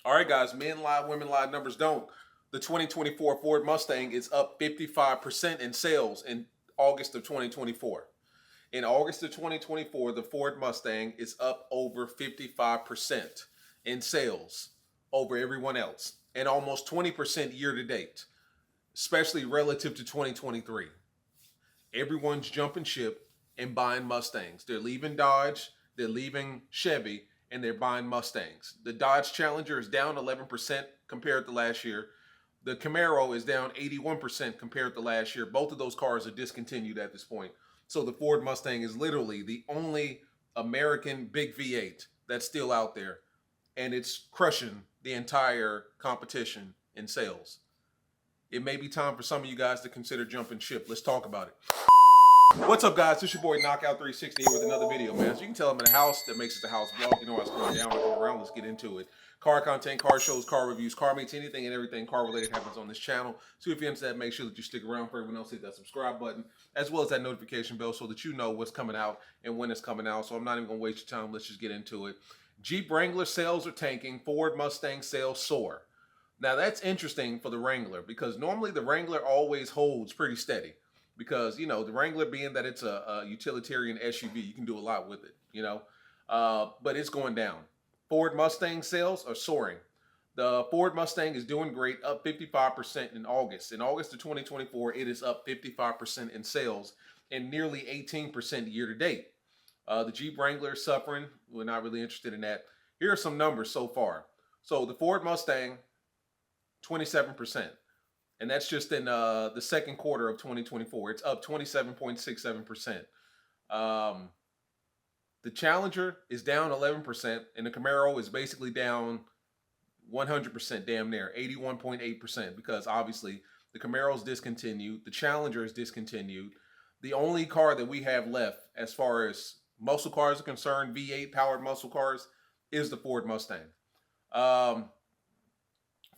All right, guys, men lie, women lie, numbers don't. The 2024 Ford Mustang is up 55% in sales in August of 2024. In August of 2024, the Ford Mustang is up over 55% in sales over everyone else and almost 20% year to date, especially relative to 2023. Everyone's jumping ship and buying Mustangs. They're leaving Dodge, they're leaving Chevy, and they're buying Mustangs. The Dodge Challenger is down 11% compared to last year. The Camaro is down 81% compared to last year. Both of those cars are discontinued at this point. So the Ford Mustang is literally the only American big V8 that's still out there. And it's crushing the entire competition in sales. It may be time for some of you guys to consider jumping ship. Let's talk about it. What's up, guys? This your boy Knockout360 here with another video, man. So you can tell I'm in a house that makes it the house vlog. You know what's going down, looking around. Let's get into it. Car content, car shows, car reviews, car meets, anything and everything car related happens on this channel. So if you're into that, make sure that you stick around. For everyone else, hit that subscribe button as well as that notification bell so that you know what's coming out and when it's coming out. So I'm not even gonna waste your time. Let's just get into it. Jeep Wrangler sales are tanking. Ford Mustang sales soar. Now that's interesting for the Wrangler because normally the Wrangler always holds pretty steady. Because, you know, the Wrangler being that it's a utilitarian SUV, you can do a lot with it, you know. But it's going down. Ford Mustang sales are soaring. The Ford Mustang is doing great, up 55% in August. In August of 2024, it is up 55% in sales and nearly 18% year to date. The Jeep Wrangler is suffering. We're not really interested in that. Here are some numbers so far. So the Ford Mustang, 27%. And that's just in the second quarter of 2024. It's up 27.67%. The Challenger is down 11%, and the Camaro is basically down 100%, damn near, 81.8%, because obviously the Camaro is discontinued. The Challenger is discontinued. The only car that we have left as far as muscle cars are concerned, V8 powered muscle cars, is the Ford Mustang.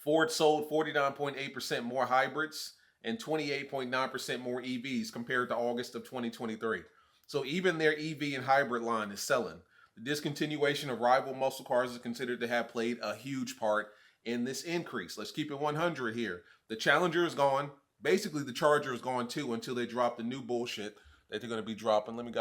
Ford sold 49.8% more hybrids and 28.9% more EVs compared to August of 2023. So even their EV and hybrid line is selling. The discontinuation of rival muscle cars is considered to have played a huge part in this increase. Let's keep it 100 here. The Challenger is gone. Basically, the Charger is gone too until they drop the new bullshit that they're going to be dropping. Let me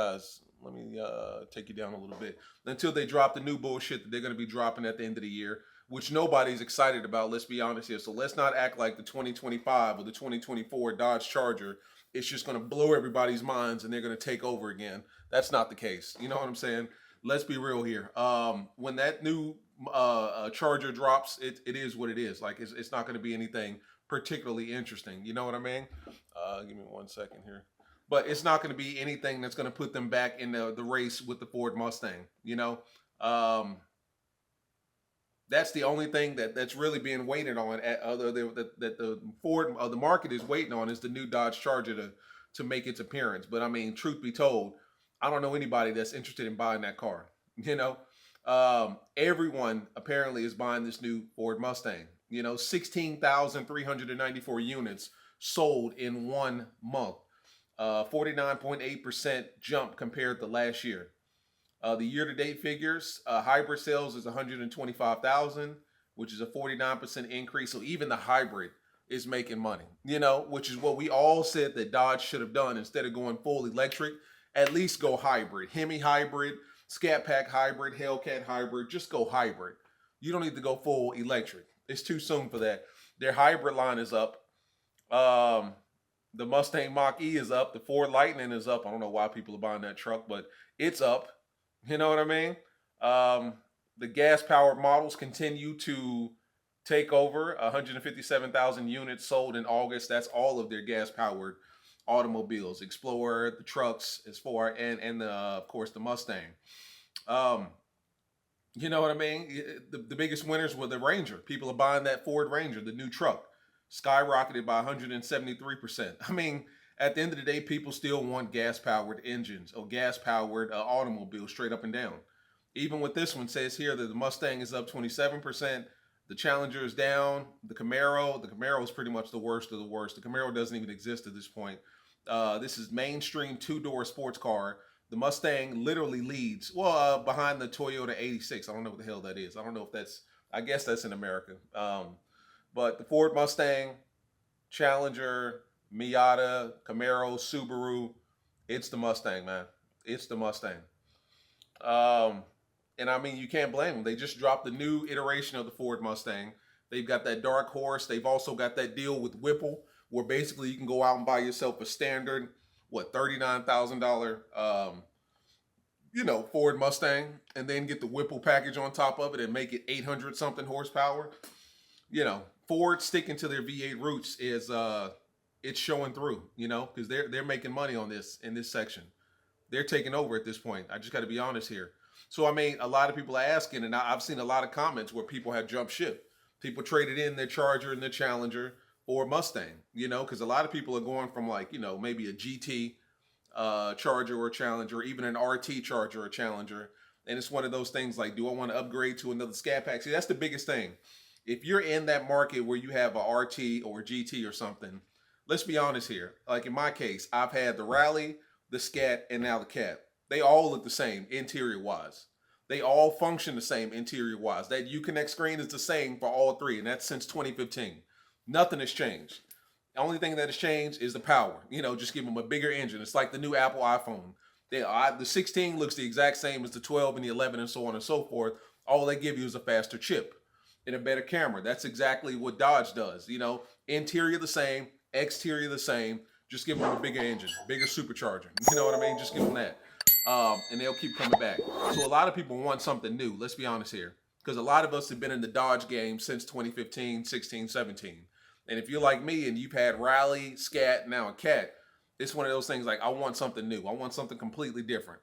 take you down a little bit. Until they drop the new bullshit that they're going to be dropping at the end of the year, which nobody's excited about, let's be honest here. So let's not act like the 2025 or the 2024 Dodge Charger is just going to blow everybody's minds and they're going to take over again. That's not the case. You know what I'm saying? Let's be real here. When that new Charger drops, it is what it is. Like, it's not going to be anything particularly interesting. You know what I mean? Give me 1 second here. But it's not going to be anything that's going to put them back in the race with the Ford Mustang, you know? That's the only thing that's really being waited on that the Ford the market is waiting on is the new Dodge Charger to make its appearance. But I mean, truth be told, I don't know anybody that's interested in buying that car. You know, everyone apparently is buying this new Ford Mustang. You know, 16,394 units sold in 1 month, 49.8% jump compared to last year. The year-to-date figures, hybrid sales is 125,000, which is a 49% increase. So even the hybrid is making money, you know, which is what we all said that Dodge should have done. Instead of going full electric, at least go hybrid. Hemi hybrid, Scatpack hybrid, Hellcat hybrid, just go hybrid. You don't need to go full electric. It's too soon for that. Their hybrid line is up. The Mustang Mach-E is up. The Ford Lightning is up. I don't know why people are buying that truck, but it's up. You know what I mean? The gas-powered models continue to take over. 157,000 units sold in August. That's all of their gas-powered automobiles. Explorer, the trucks, and of course, the Mustang. You know what I mean? The biggest winners were the Ranger. People are buying that Ford Ranger, the new truck. Skyrocketed by 173%. I mean, at the end of the day, people still want gas-powered engines or gas-powered automobiles straight up and down. Even with this one, says here that the Mustang is up 27%. The Challenger is down. The Camaro is pretty much the worst of the worst. The Camaro doesn't even exist at this point. This is mainstream two-door sports car. The Mustang literally leads, behind the Toyota 86. I don't know what the hell that is. I don't know if that's I guess that's in America. But the Ford Mustang, Challenger, Miata, Camaro, Subaru, it's the Mustang, man. It's the Mustang. Um, and I mean, you can't blame them. They just dropped the new iteration of the Ford Mustang. They've got that dark horse. They've also got that deal with Whipple, where basically you can go out and buy yourself a standard, what, $39,000, Ford Mustang, and then get the Whipple package on top of it and make it 800 something horsepower. Ford sticking to their V8 roots is it's showing through, because they're making money on this in this section. They're taking over at this point. I just got to be honest here. So I mean, a lot of people are asking, and I've seen a lot of comments where people have jumped ship. People traded in their Charger and their Challenger for Mustang, because a lot of people are going from like, maybe a GT Charger or Challenger, or even an RT Charger or Challenger. And it's one of those things like, do I want to upgrade to another Scatpack? See, that's the biggest thing. If you're in that market where you have a RT or a GT or something, let's be honest here. Like in my case, I've had the Rally, the Scat, and now the Cat. They all look the same interior wise. They all function the same interior wise. That Uconnect screen is the same for all three, and that's since 2015. Nothing has changed. The only thing that has changed is the power. Just give them a bigger engine. It's like the new Apple iPhone. The 16 looks the exact same as the 12 and the 11 and so on and so forth. All they give you is a faster chip and a better camera. That's exactly what Dodge does. Interior the same, exterior the same. Just give them a bigger engine, bigger supercharger. You know what I mean? Just give them that. And they'll keep coming back. So a lot of people want something new. Let's be honest here. Because a lot of us have been in the Dodge game since 2015, 16, 17. And if you're like me and you've had Rally, Scat, now a Cat, it's one of those things like, I want something new. I want something completely different.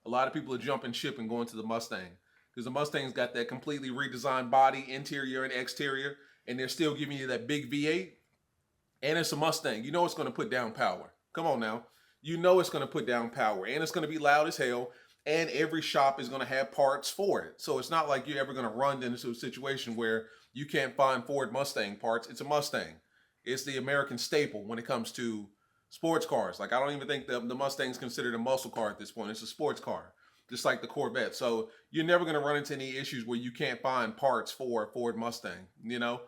A lot of people are jumping ship and going to the Mustang. Because the Mustang's got that completely redesigned body, interior and exterior. And they're still giving you that big V8. And it's a Mustang. It's going to put down power. Come on now. It's going to put down power. And it's going to be loud as hell. And every shop is going to have parts for it. So it's not like you're ever going to run into a situation where you can't find Ford Mustang parts. It's a Mustang. It's the American staple when it comes to sports cars. Like, I don't even think the Mustang's considered a muscle car at this point. It's a sports car, just like the Corvette. So you're never going to run into any issues where you can't find parts for a Ford Mustang, So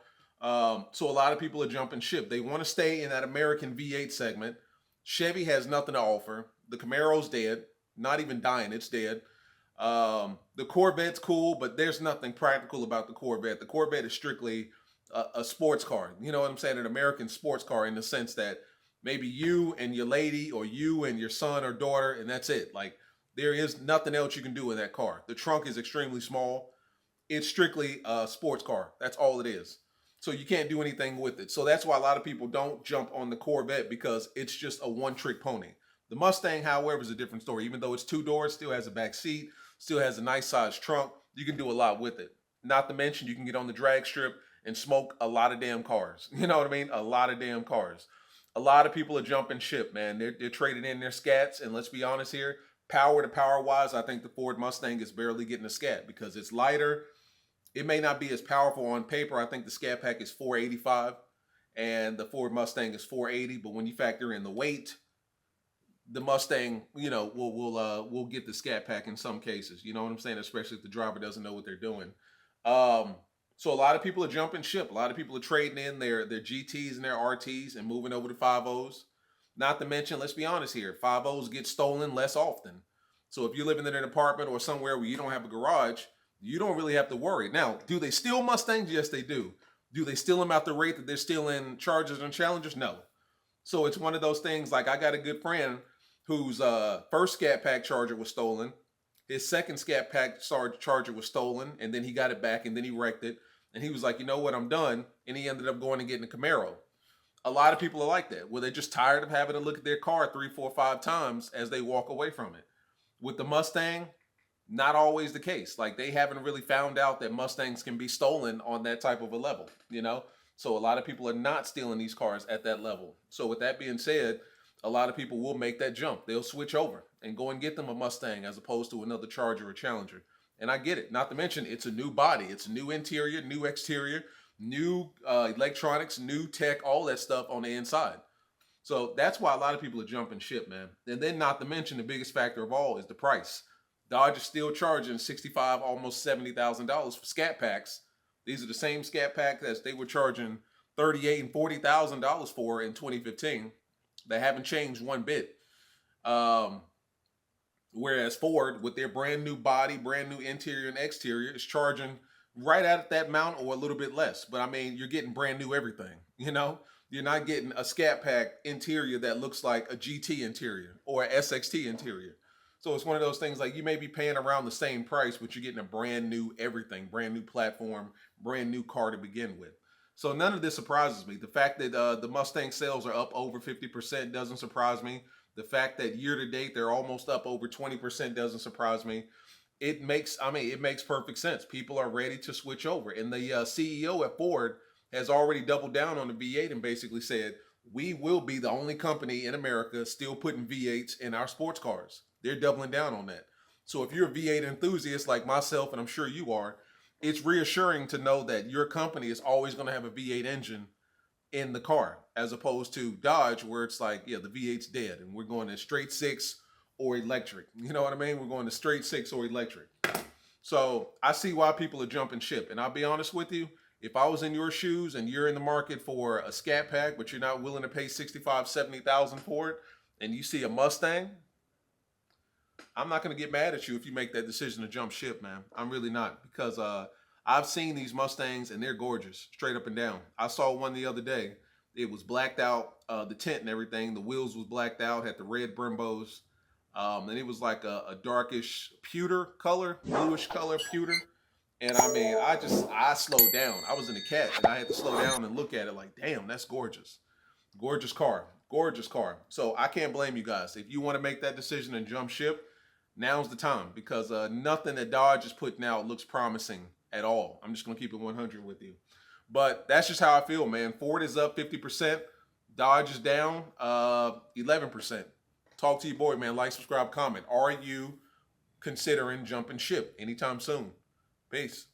a lot of people are jumping ship. They want to stay in that American V8 segment. Chevy has nothing to offer. The Camaro's dead. Not even dying. It's dead. The Corvette's cool, but there's nothing practical about the Corvette. The Corvette is strictly a sports car. You know what I'm saying? An American sports car in the sense that maybe you and your lady or you and your son or daughter, and that's it. Like, there is nothing else you can do in that car. The trunk is extremely small. It's strictly a sports car. That's all it is. So you can't do anything with it. So that's why a lot of people don't jump on the Corvette, because it's just a one-trick pony. The Mustang, however, is a different story. Even though it's two doors, still has a back seat, still has a nice sized trunk. You can do a lot with it. Not to mention, you can get on the drag strip and smoke a lot of damn cars. You know what I mean? A lot of damn cars. A lot of people are jumping ship, man. They're trading in their Scats. And let's be honest here, power to power wise, I think the Ford Mustang is barely getting a Scat because it's lighter. It may not be as powerful on paper. I think the Scatpack is 485 and the Ford Mustang is 480. But when you factor in the weight, the Mustang, will get the Scatpack in some cases. You know what I'm saying? Especially if the driver doesn't know what they're doing. So a lot of people are jumping ship. A lot of people are trading in their GTs and their RTs and moving over to 5.0s. Not to mention, let's be honest here, 5.0s get stolen less often. So if you're living in an apartment or somewhere where you don't have a garage, you don't really have to worry. Now, do they steal Mustangs? Yes, they do. Do they steal them at the rate that they're stealing Chargers and Challengers? No. So it's one of those things, like I got a good friend whose first Scatpack Charger was stolen. His second Scatpack Charger was stolen, and then he got it back, and then he wrecked it. And he was like, you know what, I'm done. And he ended up going and getting a Camaro. A lot of people are like that, where they're just tired of having to look at their car 3, 4, 5 times as they walk away from it. With the Mustang, not always the case. Like, they haven't really found out that Mustangs can be stolen on that type of a level, So a lot of people are not stealing these cars at that level. So with that being said, a lot of people will make that jump. They'll switch over and go and get them a Mustang as opposed to another Charger or Challenger. And I get it. Not to mention, it's a new body. It's a new interior, new exterior, new electronics, new tech, all that stuff on the inside. So that's why a lot of people are jumping ship, man. And then not to mention, the biggest factor of all is the price. Dodge is still charging $65,000, almost $70,000 for Scatpacks. These are the same Scatpack that they were charging $38,000 and $40,000 for in 2015. They haven't changed one bit. Whereas Ford, with their brand new body, brand new interior and exterior, is charging right at that amount or a little bit less. But I mean, you're getting brand new everything. You know, you're not getting a Scatpack interior that looks like a GT interior or a SXT interior. So it's one of those things like you may be paying around the same price, but you're getting a brand new everything, brand new platform, brand new car to begin with. So none of this surprises me. The fact that the Mustang sales are up over 50% doesn't surprise me. The fact that year to date they're almost up over 20% doesn't surprise me. It makes perfect sense. People are ready to switch over. And the CEO at Ford has already doubled down on the V8 and basically said, we will be the only company in America still putting V8s in our sports cars. They're doubling down on that. So if you're a V8 enthusiast like myself, and I'm sure you are, it's reassuring to know that your company is always going to have a V8 engine in the car, as opposed to Dodge, where it's like, yeah, the V8's dead and we're going to straight six or electric. You know what I mean? We're going to straight six or electric. So I see why people are jumping ship. And I'll be honest with you, if I was in your shoes and you're in the market for a Scatpack, but you're not willing to pay $65,000, $70,000 for it, and you see a Mustang, I'm not going to get mad at you if you make that decision to jump ship, man. I'm really not, because I've seen these Mustangs and they're gorgeous, straight up and down. I saw one the other day. It was blacked out, the tent and everything. The wheels was blacked out, had the red Brembos. And it was like a darkish pewter color, bluish color pewter. And I mean, I slowed down. I was in a cat and I had to slow down and look at it like, damn, that's gorgeous. Gorgeous car, gorgeous car. So I can't blame you guys. If you want to make that decision and jump ship, now's the time, because nothing that Dodge is putting out looks promising at all. I'm just going to keep it 100 with you. But that's just how I feel, man. Ford is up 50%. Dodge is down 11%. Talk to your boy, man. Like, subscribe, comment. Are you considering jumping ship anytime soon? Peace.